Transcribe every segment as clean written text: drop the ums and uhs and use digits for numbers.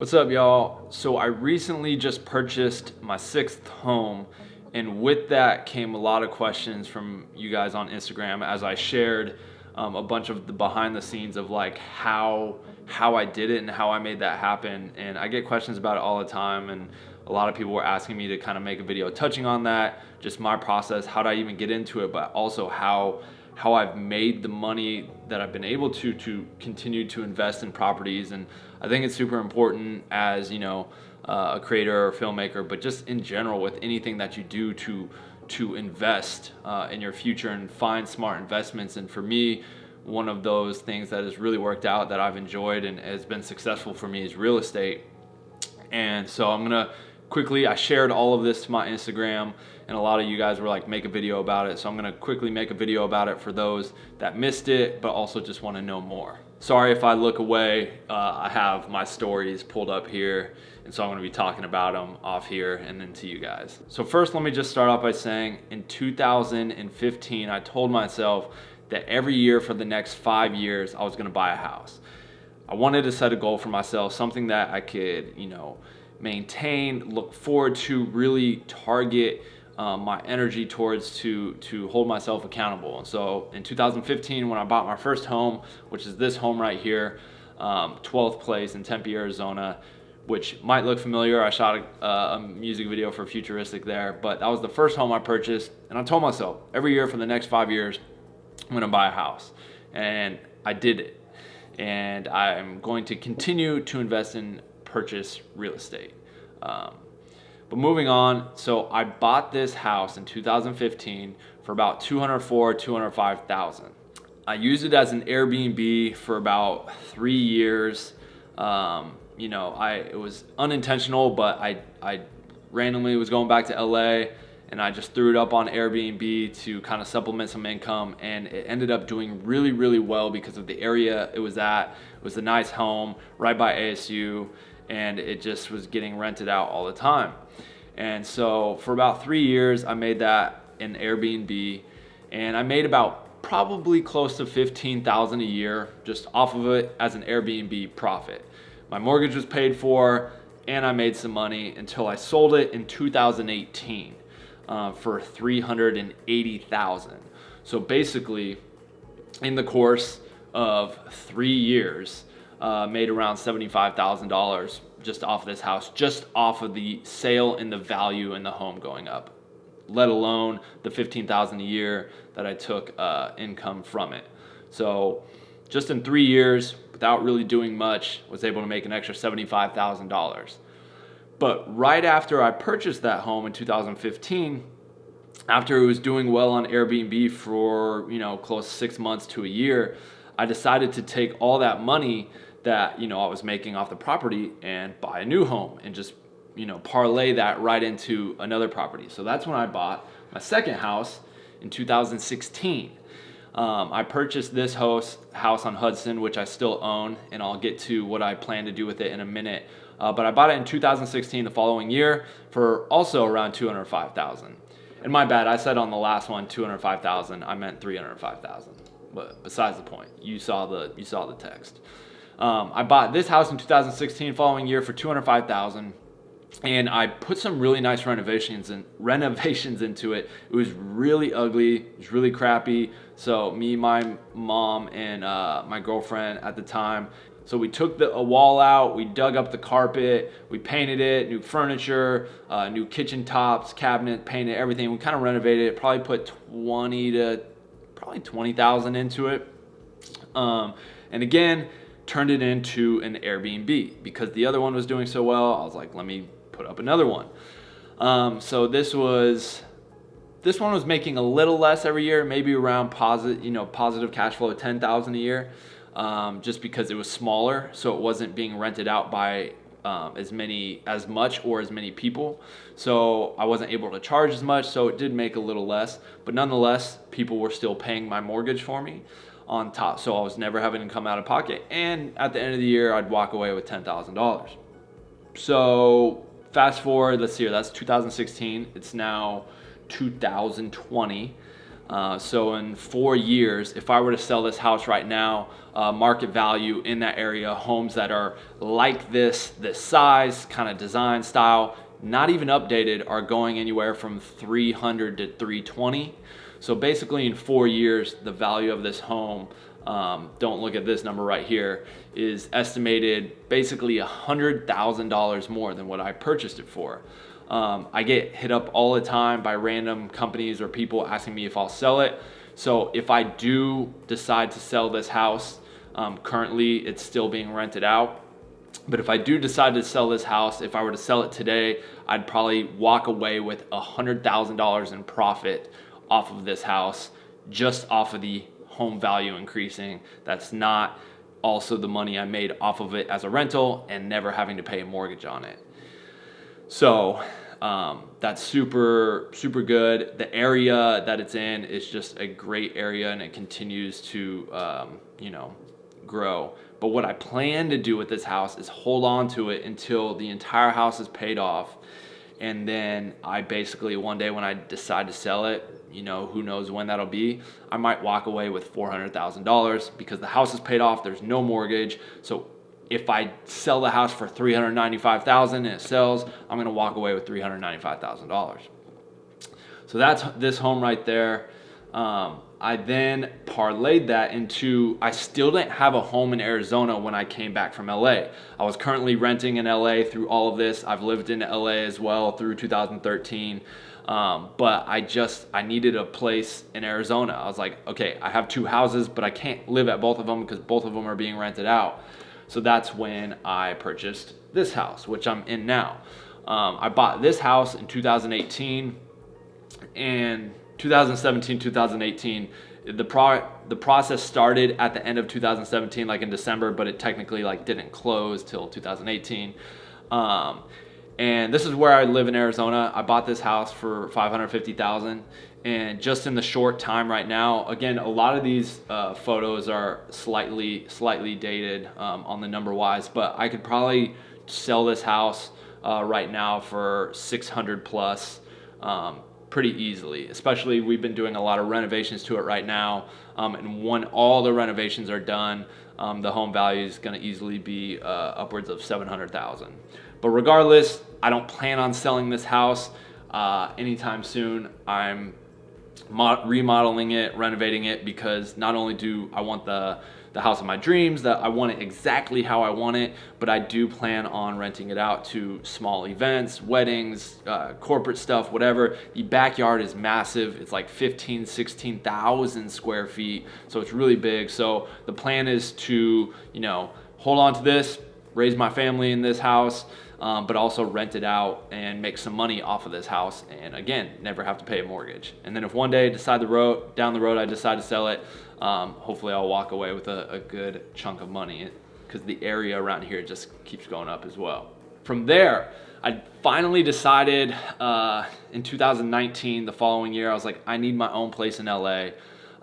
What's up, y'all? So I recently just purchased my sixth home, and with that came a lot of questions from you guys on Instagram as I shared a bunch of the behind the scenes of like how I did it and how I made that happen. And I get questions about it all the time, and a lot of people were asking me to kind of make a video touching on that, just my process, how did I even get into it, but also how I've made the money that I've been able to continue to invest in properties. And I think it's super important as, a creator or filmmaker, but just in general with anything that you do to invest in your future and find smart investments. And for me, one of those things that has really worked out that I've enjoyed and has been successful for me is real estate. And so I shared all of this to my Instagram, and a lot of you guys were like, make a video about it. So I'm gonna quickly make a video about it for those that missed it, but also just wanna know more. Sorry if I look away, I have my stories pulled up here, and so I'm gonna be talking about them off here and then to you guys. So first, let me just start off by saying in 2015, I told myself that every year for the next 5 years, I was gonna buy a house. I wanted to set a goal for myself, something that I could, maintain, look forward to, really target my energy towards to hold myself accountable. And so in 2015, when I bought my first home, which is this home right here, 12th place in Tempe, Arizona, which might look familiar. I shot a music video for Futuristic there, but that was the first home I purchased. And I told myself every year for the next 5 years, I'm gonna buy a house. And I did it. And I'm going to continue to invest in purchase real estate. But moving on, so I bought this house in 2015 for about $205,000. I used it as an Airbnb for about 3 years. It was unintentional, but I randomly was going back to LA, and I just threw it up on Airbnb to kind of supplement some income, and it ended up doing really, really well because of the area it was at. It was a nice home right by ASU, and it just was getting rented out all the time. And so for about 3 years, I made that an Airbnb, and I made about probably close to $15,000 a year just off of it as an Airbnb profit. My mortgage was paid for, and I made some money until I sold it in 2018 for $380,000. So basically, in the course of 3 years, made around $75,000 just off of this house, just off of the sale and the value in the home going up, let alone the $15,000 a year that I took income from it. So just in 3 years, without really doing much, was able to make an extra $75,000. But right after I purchased that home in 2015, after it was doing well on Airbnb for, close to 6 months to a year, I decided to take all that money that, I was making off the property and buy a new home and just, parlay that right into another property. So that's when I bought my second house in 2016. I purchased this house on Hudson, which I still own, and I'll get to what I plan to do with it in a minute. But I bought it in 2016, the following year, for also around $205,000. And my bad, I said on the last one $205,000. I meant $305,000. But besides the point, you saw the text. I bought this house in 2016, following year, for $205,000. And I put some really nice renovations into it. It was really ugly. It was really crappy. So me, my mom, and my girlfriend at the time. So we took a wall out. We dug up the carpet. We painted it. New furniture, new kitchen tops, cabinet, painted everything. We kind of renovated it. Probably put $20,000 into it. And again, turned it into an Airbnb because the other one was doing so well. I was like, let me put up another one. So this one was making a little less every year, maybe around positive cash flow of $10,000 a year, just because it was smaller, so it wasn't being rented out by as much or as many people. So I wasn't able to charge as much, so it did make a little less, but nonetheless, people were still paying my mortgage for me on top, so I was never having to come out of pocket. And at the end of the year, I'd walk away with $10,000. So fast forward, let's see here, that's 2016. It's now 2020. So in 4 years, if I were to sell this house right now, market value in that area, homes that are like this size, kind of design style, not even updated, are going anywhere from 300 to 320. So basically in 4 years, the value of this home, don't look at this number right here, is estimated basically $100,000 more than what I purchased it for. I get hit up all the time by random companies or people asking me if I'll sell it. So if I do decide to sell this house, currently it's still being rented out. But if I do decide to sell this house, if I were to sell it today, I'd probably walk away with $100,000 in profit off of this house, just off of the home value increasing. That's not also the money I made off of it as a rental and never having to pay a mortgage on it. So that's super, super good. The area that it's in is just a great area, and it continues to, grow. But what I plan to do with this house is hold on to it until the entire house is paid off. And then I basically, one day when I decide to sell it, who knows when that'll be, I might walk away with $400,000 because the house is paid off. There's no mortgage. So if I sell the house for $395,000 and it sells, I'm going to walk away with $395,000. So that's this home right there. I then parlayed that into, I still didn't have a home in Arizona when I came back from LA. I was currently renting in LA through all of this. I've lived in LA as well through 2013. But I needed a place in Arizona. I was like, okay, I have 2 houses, but I can't live at both of them because both of them are being rented out. So that's when I purchased this house, which I'm in now. I bought this house in 2018, and 2017, 2018, the process started at the end of 2017, like in December, but it technically didn't close till 2018. And this is where I live in Arizona. I bought this house for $550,000, and just in the short time right now, again, a lot of these photos are slightly dated on the number wise, but I could probably sell this house right now for 600 plus pretty easily. Especially, we've been doing a lot of renovations to it right now, and when all the renovations are done, the home value is going to easily be upwards of $700,000. But regardless, I don't plan on selling this house anytime soon. I'm remodeling it, renovating it, because not only do I want the house of my dreams, that I want it exactly how I want it, but I do plan on renting it out to small events, weddings, corporate stuff, whatever. The backyard is massive. It's like 16,000 square feet, so it's really big. So the plan is to, hold on to this, raise my family in this house, but also rent it out and make some money off of this house, and again, never have to pay a mortgage. And then if one day down the road I decide to sell it, hopefully I'll walk away with a good chunk of money, because the area around here just keeps going up as well. From there, I finally decided in 2019, the following year, I was like, I need my own place in LA.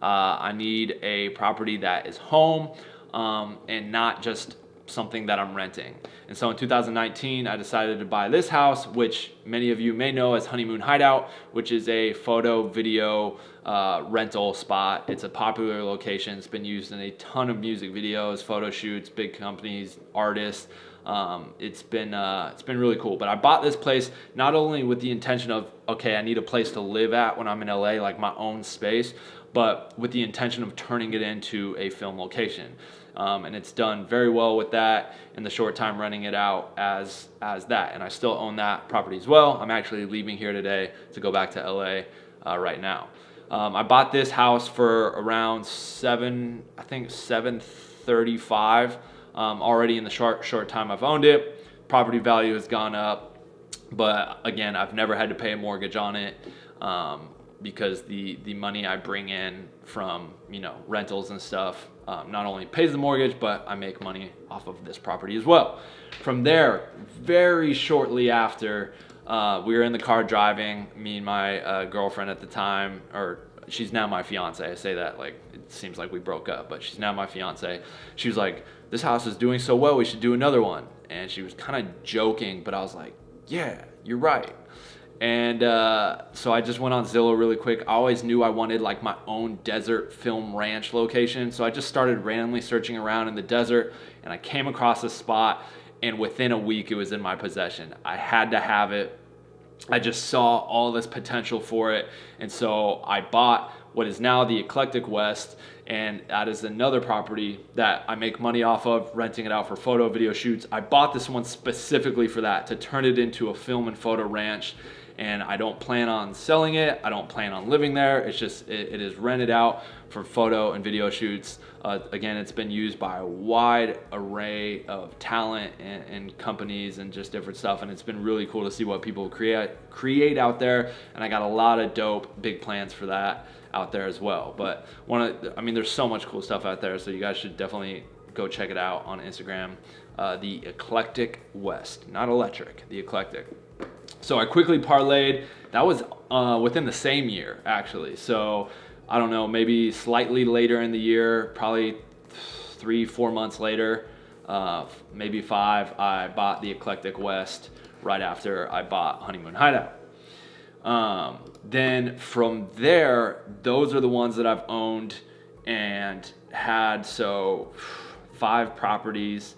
I need a property that is home and not just something that I'm renting. And so in 2019, I decided to buy this house, which many of you may know as Honeymoon Hideout, which is a photo, video, rental spot. It's a popular location. It's been used in a ton of music videos, photo shoots, big companies, artists. It's been really cool. But I bought this place not only with the intention of, okay, I need a place to live at when I'm in LA, like my own space, but with the intention of turning it into a film location. And it's done very well with that in the short time renting it out as that. And I still own that property as well. I'm actually leaving here today to go back to LA right now. I bought this house for around $735 already in the short time I've owned it. Property value has gone up, but again, I've never had to pay a mortgage on it. Because the money I bring in from rentals and stuff not only pays the mortgage, but I make money off of this property as well. From there, very shortly after, we were in the car driving, me and my girlfriend at the time, or she's now my fiance. I say that like it seems like we broke up, but she's now my fiance. She was like, "This house is doing so well, we should do another one." And she was kind of joking, but I was like, "Yeah, you're right." And so I just went on Zillow really quick. I always knew I wanted like my own desert film ranch location. So I just started randomly searching around in the desert, and I came across a spot, and within a week it was in my possession. I had to have it. I just saw all this potential for it. And so I bought what is now the Eclectic West, and that is another property that I make money off of, renting it out for photo, video shoots. I bought this one specifically for that, to turn it into a film and photo ranch. And I don't plan on selling it. I don't plan on living there. It's just, it is rented out for photo and video shoots. Again, it's been used by a wide array of talent and companies and just different stuff. And it's been really cool to see what people create out there. And I got a lot of dope, big plans for that out there as well. But there's so much cool stuff out there. So you guys should definitely go check it out on Instagram. The Eclectic West, not electric, the Eclectic. So I quickly parlayed. That was within the same year, actually. So I don't know, maybe slightly later in the year, probably 3-4 months later, maybe 5, I bought the Eclectic West right after I bought Honeymoon Hideout. Then from there, those are the ones that I've owned and had. So 5 properties.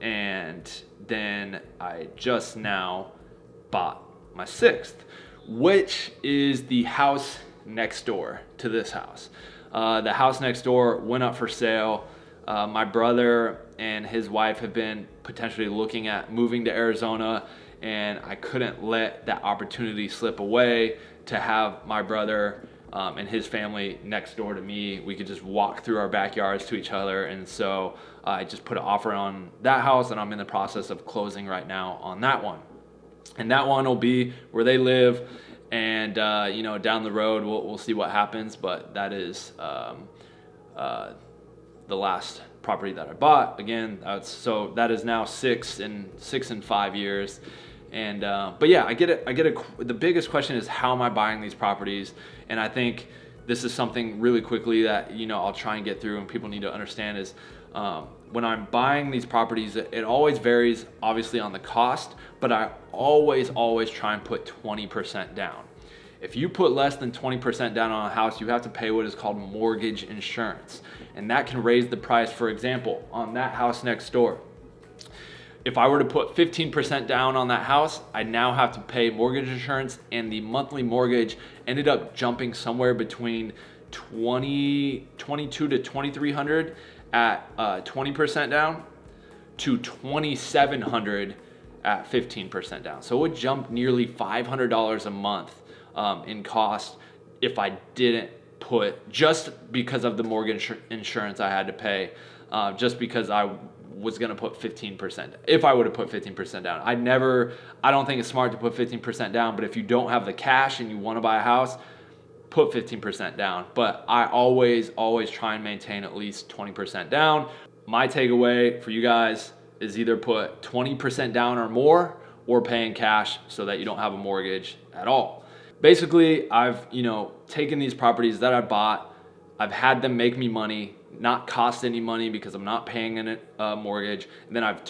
And then I just now bought my 6th, which is the house next door to this house. The house next door went up for sale. My brother and his wife have been potentially looking at moving to Arizona, and I couldn't let that opportunity slip away to have my brother and his family next door to me. We could just walk through our backyards to each other. And so I just put an offer on that house, and I'm in the process of closing right now on that one. And that one will be where they live. And, down the road, we'll see what happens. But that is the last property that I bought. Again, so that is now 6 and 5 years. And but yeah, I get it. The biggest question is, how am I buying these properties? And I think this is something really quickly that I'll try and get through, and people need to understand is when I'm buying these properties, it always varies obviously on the cost, but I always try and put 20% down. If you put less than 20% down on a house, you have to pay what is called mortgage insurance, and that can raise the price. For example, on that house next door, if I were to put 15% down on that house, I now have to pay mortgage insurance, and the monthly mortgage ended up jumping somewhere between $2,200 to $2,300 at 20% down to $2,700 at 15% down. So it would jump nearly $500 a month in cost if I didn't put, just because of the mortgage insurance I had to pay, just because I was going to put 15%. If I would have put 15% down, I don't think it's smart to put 15% down, but if you don't have the cash and you want to buy a house, put 15% down. But I always try and maintain at least 20% down. My takeaway for you guys is either put 20% down or more, or pay in cash so that you don't have a mortgage at all. Basically, I've taken these properties that I bought, I've had them make me money, not cost any money because I'm not paying a mortgage, and then I've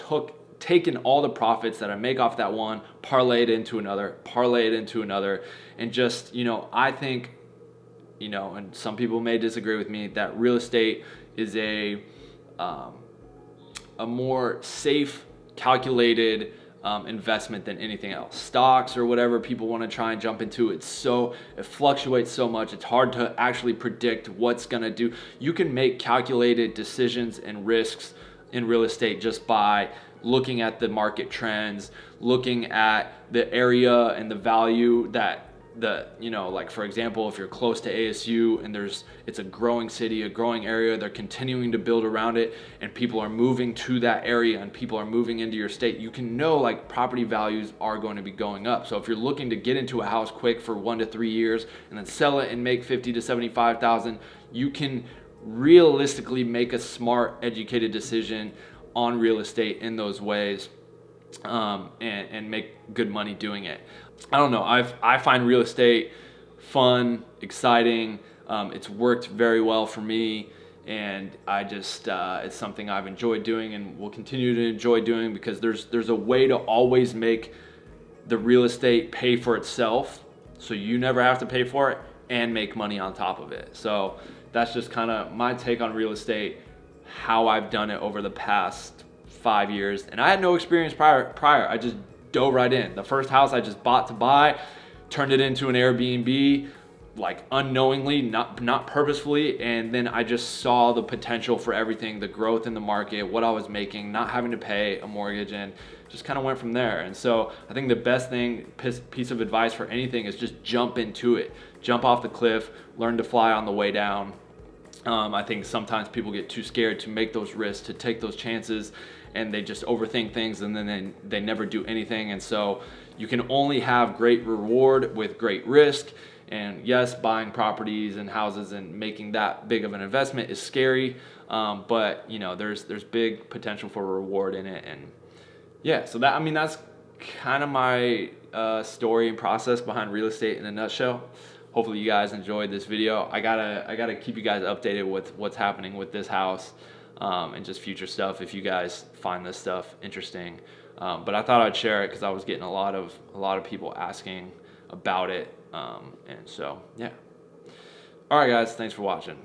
taken all the profits that I make off that one, parlayed into another, and just I think, and some people may disagree with me, that real estate is a more safe, calculated investment than anything else. Stocks or whatever people want to try and jump into, it fluctuates so much. It's hard to actually predict what's going to do. You can make calculated decisions and risks in real estate just by looking at the market trends, looking at the area and the value that like for example, if you're close to ASU and it's a growing city, a growing area, they're continuing to build around it, and people are moving to that area and people are moving into your state, you can know like property values are going to be going up. So if you're looking to get into a house quick for 1 to 3 years and then sell it and make $50,000 to $75,000, you can realistically make a smart, educated decision on real estate in those ways, and make good money doing it. I don't know. I find real estate fun, exciting. It's worked very well for me, and I just it's something I've enjoyed doing and will continue to enjoy doing, because there's a way to always make the real estate pay for itself, so you never have to pay for it, and make money on top of it. So that's just kind of my take on real estate, how I've done it over the past 5 years. And I had no experience prior. I just dove right in. The first house I just bought to buy, turned it into an Airbnb, like unknowingly, not purposefully, and then I just saw the potential for everything, the growth in the market, what I was making, not having to pay a mortgage, and just kind of went from there. And so I think the best piece of advice for anything is just jump into it. Jump off the cliff, learn to fly on the way down. I think sometimes people get too scared to make those risks, to take those chances, and they just overthink things, and then they never do anything. And so you can only have great reward with great risk. And yes, buying properties and houses and making that big of an investment is scary, but you know, there's big potential for reward in it. And yeah, so that's kind of my story and process behind real estate in a nutshell. Hopefully you guys enjoyed this video. I gotta keep you guys updated with what's happening with this house, and just future stuff if you guys find this stuff interesting. But I thought I'd share it because I was getting a lot of people asking about it. And so, yeah. All right, guys, thanks for watching.